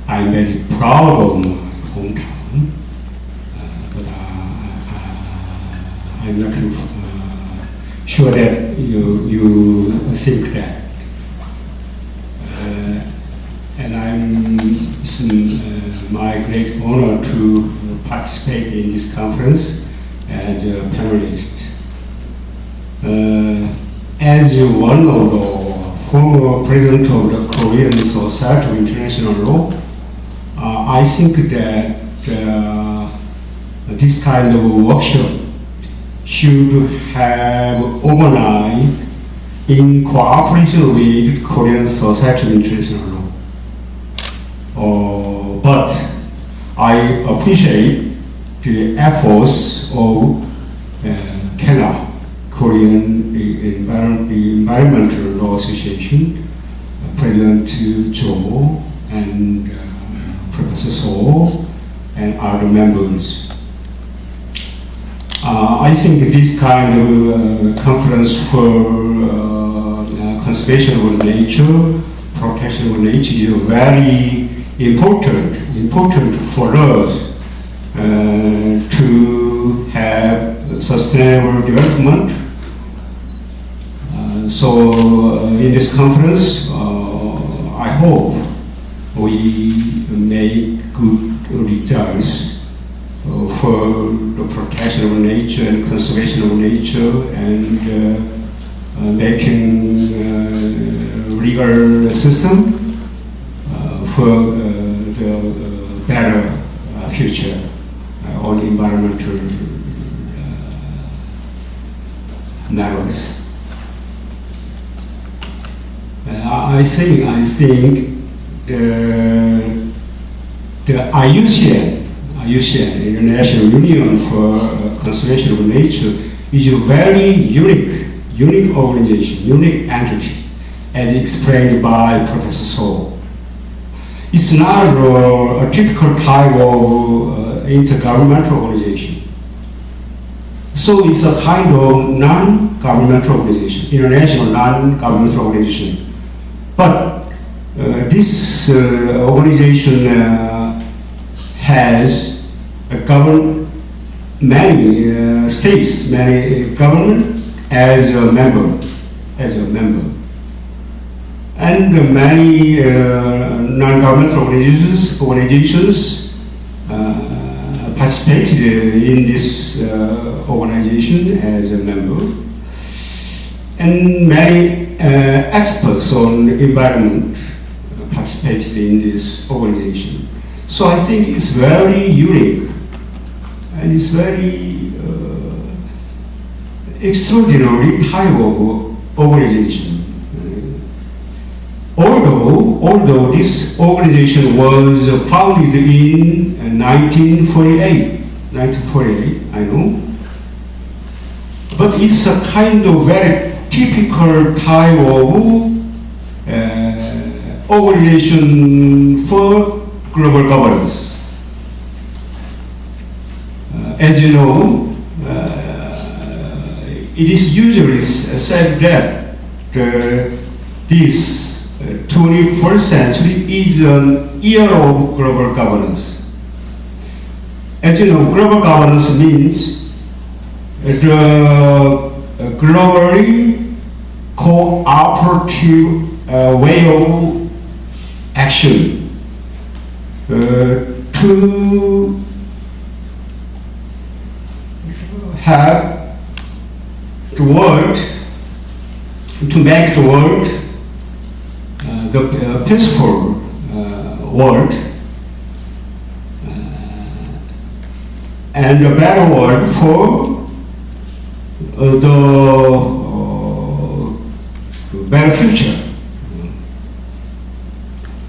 I'm very proud of my hometown, but I'm not sure that you think that. And it's my great honor to participate in this conference as a panelist. As one of the former president of the Korean Society of International Law, I think that this kind of workshop should have organized in cooperation with Korean Society of International Law. But I appreciate the efforts of KELA, Korean Environmental Law Association, President Cho and Professor So and other members. I think this kind of conference for conservation of nature, protection of nature is very important for us to have sustainable development. So in this conference, I hope we make good results for the protection of nature and conservation of nature and making legal system for the better future on environmental matters. I think the IUCN, International Union for Conservation of Nature, is a very unique organization, unique entity, as explained by Professor So. It's not a typical type of intergovernmental organization. So it's a kind of non-governmental organization, international non-governmental organization. But this organization has many states, many government as a member. And many non-governmental organizations participated in this organization as a member. And many experts on environment participated in this organization. So I think it's very unique and it's very extraordinary type of organization. Although this organization was founded in 1948, I know, but it's a kind of very typical type of organization for global governance. As you know, it is usually said that this 21st century is an era of global governance. As you know, global governance means the globally cooperative way of action to have the world, to make the world the peaceful world and a better world for the better future.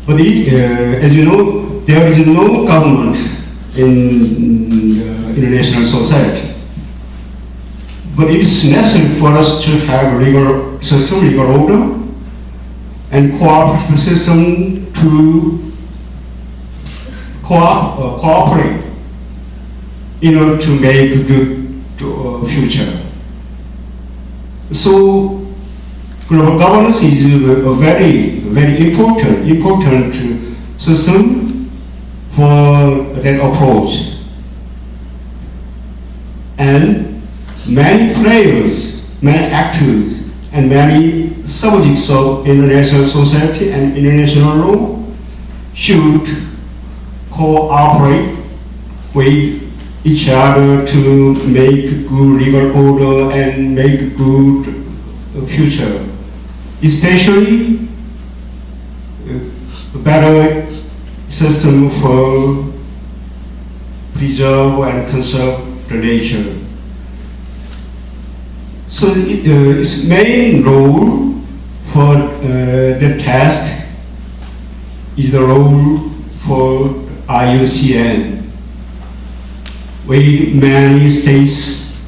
But as you know, there is no government in the international society. But it's necessary for us to have a legal system, legal order, and cooperative system to cooperate in order to make a good future. So global governance is a very important system for that approach. And many players, many actors, and many subjects of international society and international law should cooperate with each other to make good legal order and make good future, especially a better system for preserve and conserve the nature. So its main role for the task is the role for IUCN, with many states,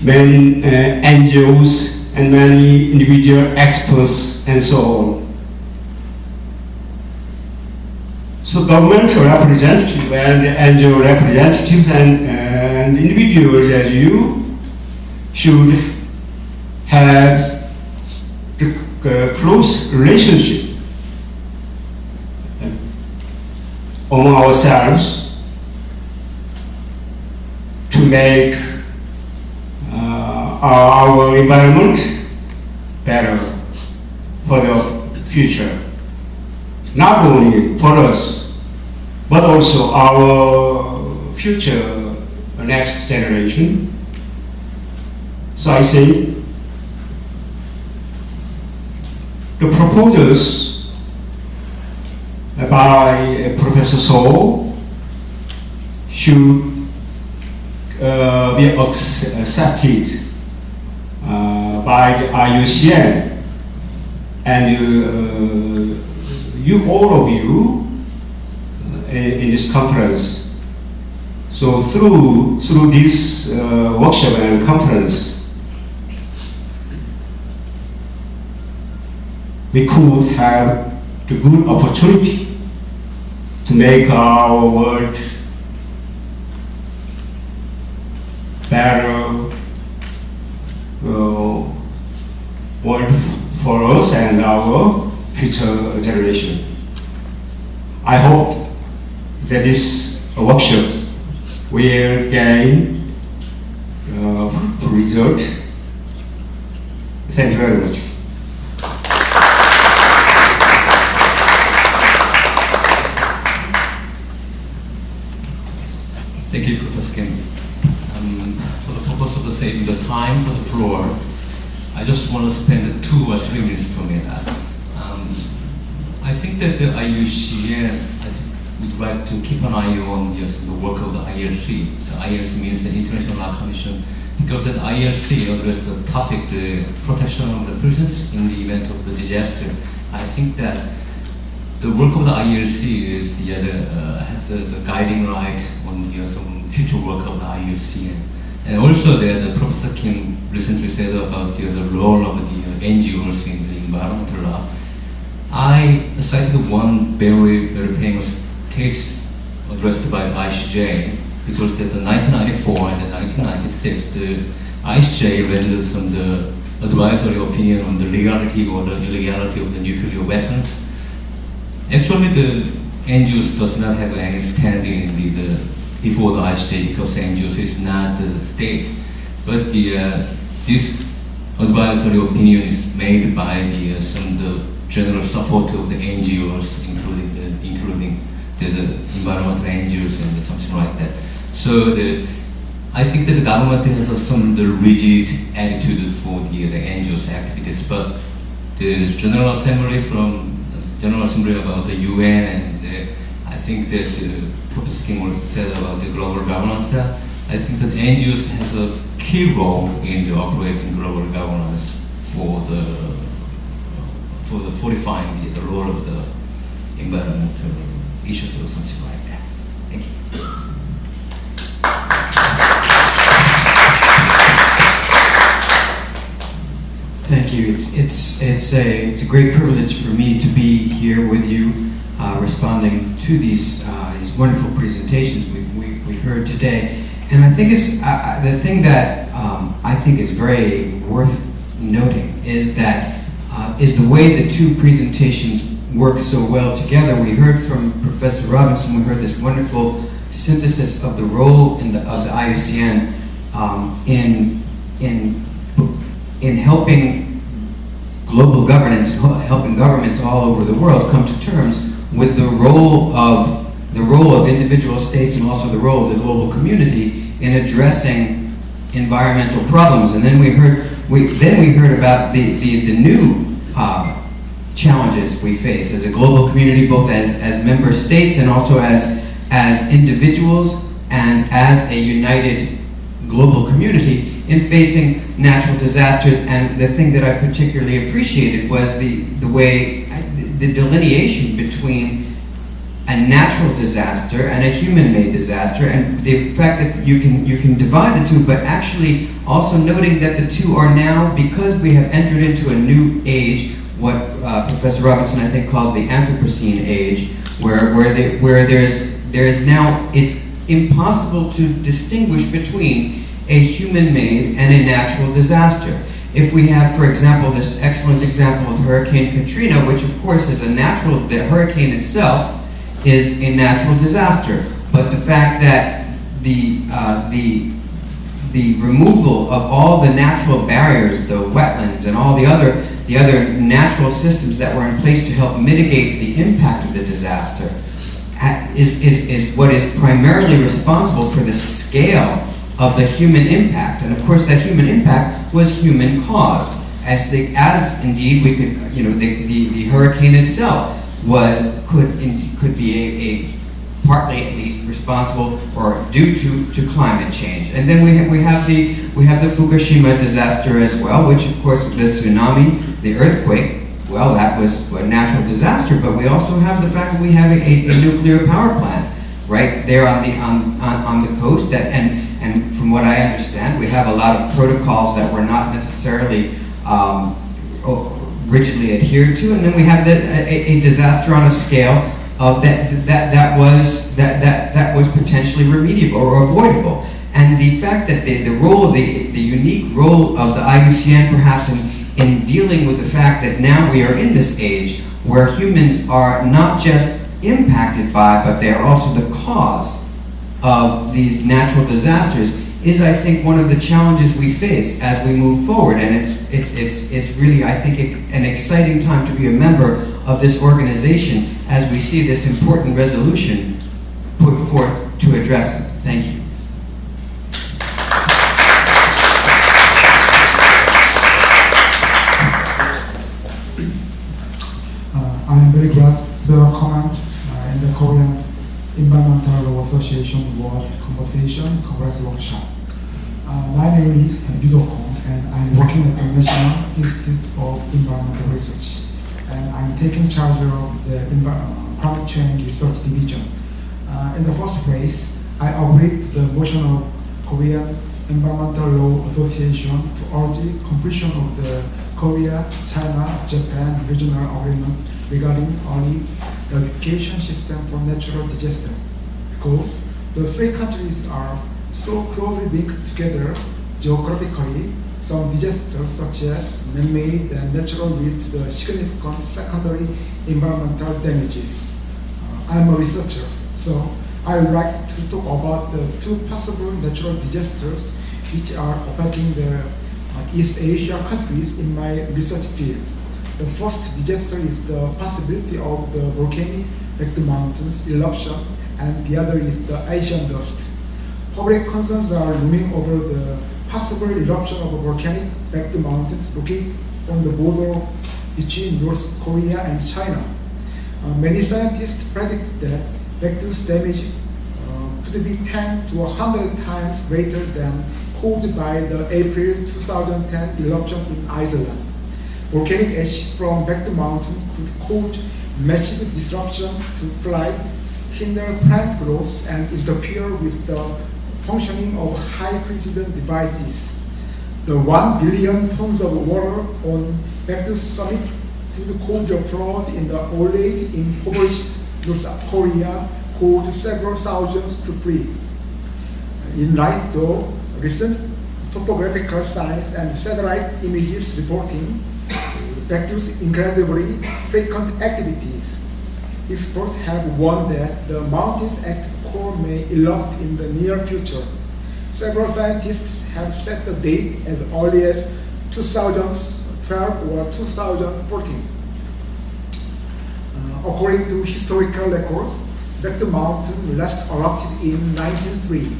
many NGOs, and many individual experts, and so on. So government representatives and NGO representatives and individuals as you should have the close relationship among ourselves to make our environment better for the future. Not only for us, but also our future, next generation. So I say the proposals by Professor So should be accepted by the IUCN, and you, all of you, in this conference. So through this workshop and conference, we could have the good opportunity to make our world better world for us and our future generation. I hope that this workshop will gain result. Thank you very much. Thank you, Professor Kim. For the purpose of saving the time for the floor, I just want to spend 2 or 3 minutes talking about that. I think that the IUCN would like to keep an eye on the work of the ILC. The ILC means the International Law Commission, because the ILC addresses the topic, the protection of the persons in the event of the disaster. I think that the work of the ILC is the guiding light on some future work of the IUCN. And also that Professor Kim recently said about the role of the NGOs in the environmental law. I cited one very, very famous case addressed by the ICJ, because in 1994 and 1996, the ICJ rendered some the advisory opinion on the legality or the illegality of the nuclear weapons. Actually, the NGOs does not have any standing in before the ICJ, because NGOs is not the state. But this advisory opinion is made by the general support of the NGOs, including the environmental NGOs and something like that. So I think that the government has some rigid attitude for the NGOs activities, but the General Assembly about the UN, and I think that Professor Kim said about the global governance. I think that NGOs has a key role in the operating global governance for fortifying the role of the environmental issues or something like that. Thank you. Thank you. It's a great privilege for me to be here with you, responding to these wonderful presentations we heard today. And I think it's the thing that I think is very worth noting is that is the way the 2 presentations work so well together. We heard from Professor Robinson, we heard this wonderful synthesis of the role of the IUCN in helping global governance, helping governments all over the world come to terms with the role of individual states and also the role of the global community in addressing environmental problems. And then we heard about the new challenges we face as a global community, both as member states and also as individuals and as a united global community in facing natural disasters. And the thing that I particularly appreciated was the way, the delineation between a natural disaster and a human-made disaster, and the fact that you can divide the two, but actually also noting that the two are now, because we have entered into a new age, what Professor Robinson I think calls the Anthropocene age, where there is now, it's impossible to distinguish between a human-made and a natural disaster. If we have, for example, this excellent example of Hurricane Katrina, which of course is the hurricane itself is a natural disaster, but the fact that the removal of all the natural barriers, the wetlands and all the other natural systems that were in place to help mitigate the impact of the disaster is what is primarily responsible for the scale of the human impact. And of course that human impact was human caused, as indeed we could, the hurricane itself could be partly at least responsible or due to climate change. And then we have the Fukushima disaster as well, which of course the tsunami, the earthquake, well, that was a natural disaster, but we also have the fact that we have a nuclear power plant right there on the coast and from what I understand, we have a lot of protocols that were not necessarily rigidly adhered to, and then we have a disaster on a scale of that was potentially remediable or avoidable. And the fact that the unique role of the IUCN perhaps in dealing with the fact that now we are in this age where humans are not just impacted by, but they are also the cause of these natural disasters is, I think, one of the challenges we face as we move forward. And it's really, I think, an exciting time to be a member of this organization as we see this important resolution put forth to address it. Thank you. I am very glad to comment in the Korean Environmental Law Association World Conversation Congress Workshop. My name is Yoo Do-kong, and I'm working at the National Institute of Environmental Research. And I'm taking charge of the Climate Change Research Division. In the first place, I agree to the motion of Korean Environmental Law Association to urge completion of the Korea-China-Japan regional agreement regarding early notification system for natural disaster, because the three countries are so closely linked together geographically. Some disasters such as man-made and natural lead to the significant secondary environmental damages. I'm a researcher, so I would like to talk about the two possible natural disasters which are affecting the East Asia countries in my research field. The first disaster is the possibility of the volcanic backed mountains eruption, and the other is the Asian dust. Public concerns are looming over the possible eruption of a volcanic backed mountains located on the border between North Korea and China. Many scientists predict that backed damage could be 10 to 100 times greater than caused by the April 2010 eruption in Iceland. Volcanic ash from backed mountain could cause massive disruption to flight, hinder plant growth, and interfere with the functioning of high-precision devices. The 1 billion tons of water on backed summit could cause a flood in the already impoverished North Korea, caused several thousands to flee. In light of recent topographical science and satellite images reporting, Baekdu's incredibly frequent activities. Experts have warned that the mountain's active core may erupt in the near future. Several scientists have set the date as early as 2012 or 2014. According to historical records, Baekdu Mountain last erupted in 1903,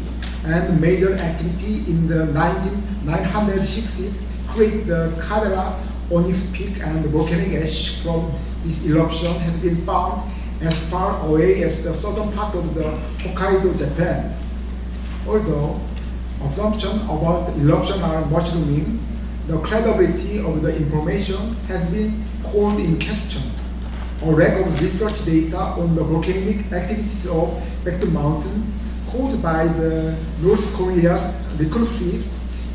and major activity in the 1960s created the caldera on its peak, and volcanic ash from this eruption has been found as far away as the southern part of the Hokkaido, Japan. Although assumptions about the eruption are much looming, the credibility of the information has been called in question. A lack of research data on the volcanic activities of Baekdu Mountain caused by the North Korea's reclusive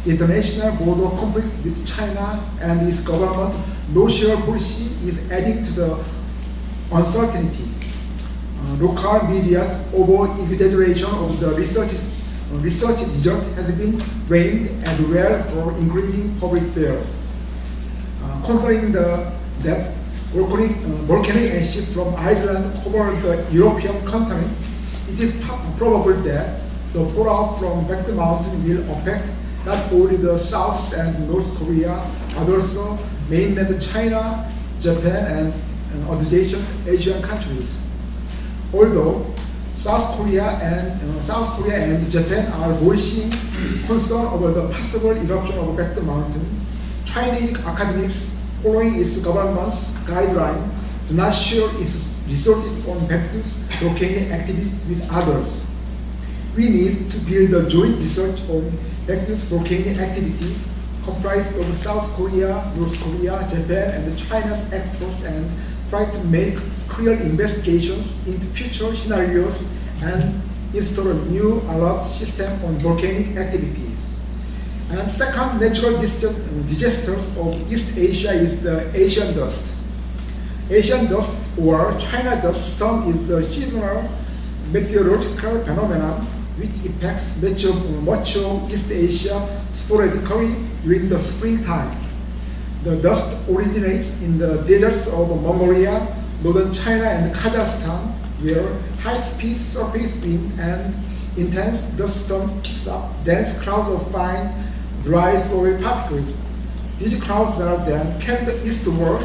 international border conflict with China and its government no-share policy is adding to the uncertainty. Local media's over-exaggeration of the research result has been framed as well for increasing public fear. Considering that volcanic ash from Iceland covered the European continent, it is probable that the fallout from Baekdu Mountain will affect not only the South and North Korea, but also mainland China, Japan, and adjacent Asian countries. Although South Korea and Japan are voicing concern over the possible eruption of Baekdu Mountain, Chinese academics, following its government's guideline, do not share its resources on Baekdu's volcanic activities with others. We need to build a joint research on Baekdu's volcanic activities comprised of South Korea, North Korea, Japan, and China's experts, and try to make clear investigations into future scenarios and install a new alert system on volcanic activities. And second natural disasters of East Asia is the Asian dust. Asian dust or China dust storm is a seasonal meteorological phenomenon which affects much of East Asia sporadically during the springtime. The dust originates in the deserts of Mongolia, northern China, and Kazakhstan, where high-speed surface wind and intense dust storms kicks up dense clouds of fine, dry soil particles. These clouds are then carried eastward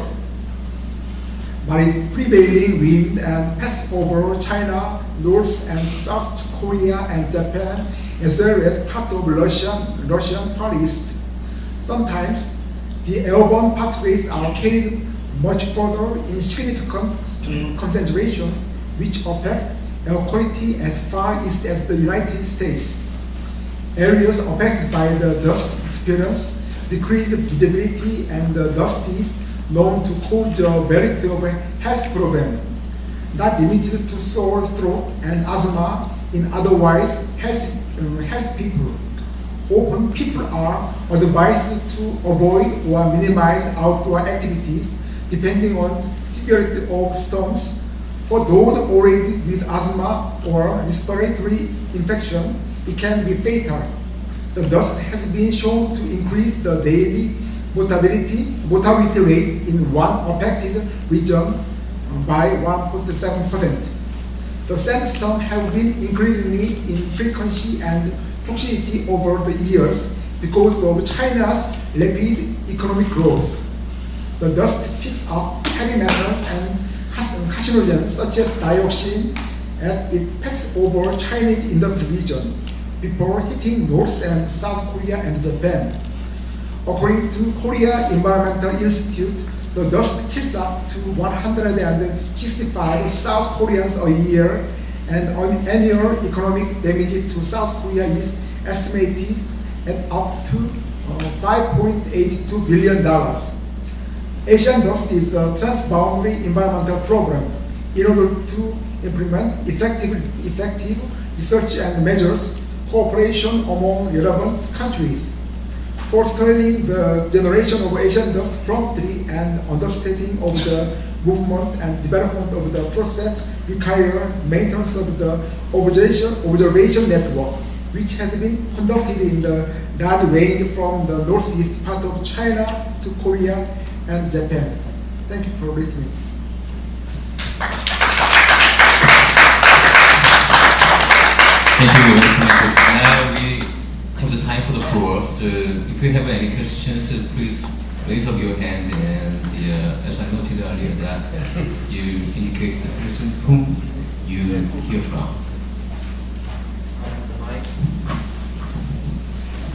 by prevailing wind and pass over China, North and South Korea, and Japan, as well as part of Russian Far East. Sometimes the airborne particles are carried much further in significant concentrations, which affect air quality as far east as the United States. Areas affected by the dust experience decreased visibility, and the dust is known to cause a variety of health problems, not limited to sore throat and asthma in otherwise healthy people. Often people are advised to avoid or minimize outdoor activities depending on severity of storms. For those already with asthma or respiratory infection, it can be fatal. The dust has been shown to increase the daily mortality rate in one affected region by 1.7%. The sandstorms have been increasingly in frequency and toxicity over the years because of China's rapid economic growth. The dust picks up heavy metals and carcinogens such as dioxin as it passes over Chinese industry region before hitting North and South Korea and Japan. According to Korea Environmental Institute, the dust kills up to 165 South Koreans a year, and annual economic damage to South Korea is estimated at up to $5.82 billion. Asian Dust is a transboundary environmental program. In order to implement effective research and measures, cooperation among relevant countries, fostering the generation of Asian dust promptly, and understanding of the movement and development of the process require maintenance of the observation network, which has been conducted in the large range from the northeast part of China to Korea and Japan. Thank you for listening. Thank you very much. Now we have the time for the floor. So if you have any questions, please raise up your hand. And as I noted earlier, that you indicate the person whom you hear from.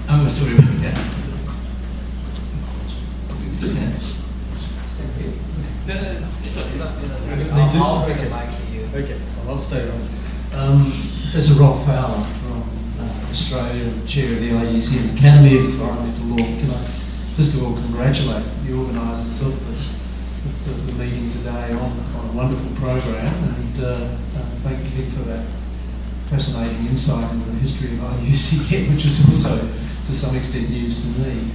Oh, sorry about that. With the hand. I'll bring the mic to you. Okay, I'll stay on. Professor Rob Fowler from Australia, and Chair of the IUCN Academy of Environmental Law. Can I first of all congratulate the organisers of the meeting today on a wonderful program, and thank you for that fascinating insight into the history of IUCN, which is also to some extent news to me.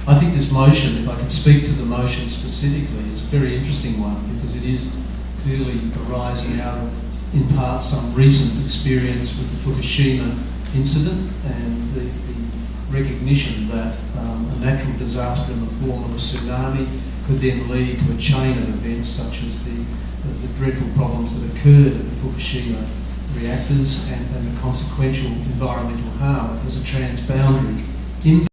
I think this motion, if I can speak to the motion specifically, is a very interesting one because it is clearly arising out of, in part, some recent experience with the Fukushima incident and the recognition that a natural disaster in the form of a tsunami could then lead to a chain of events such as the dreadful problems that occurred at the Fukushima reactors and the consequential environmental harm as a transboundary impact.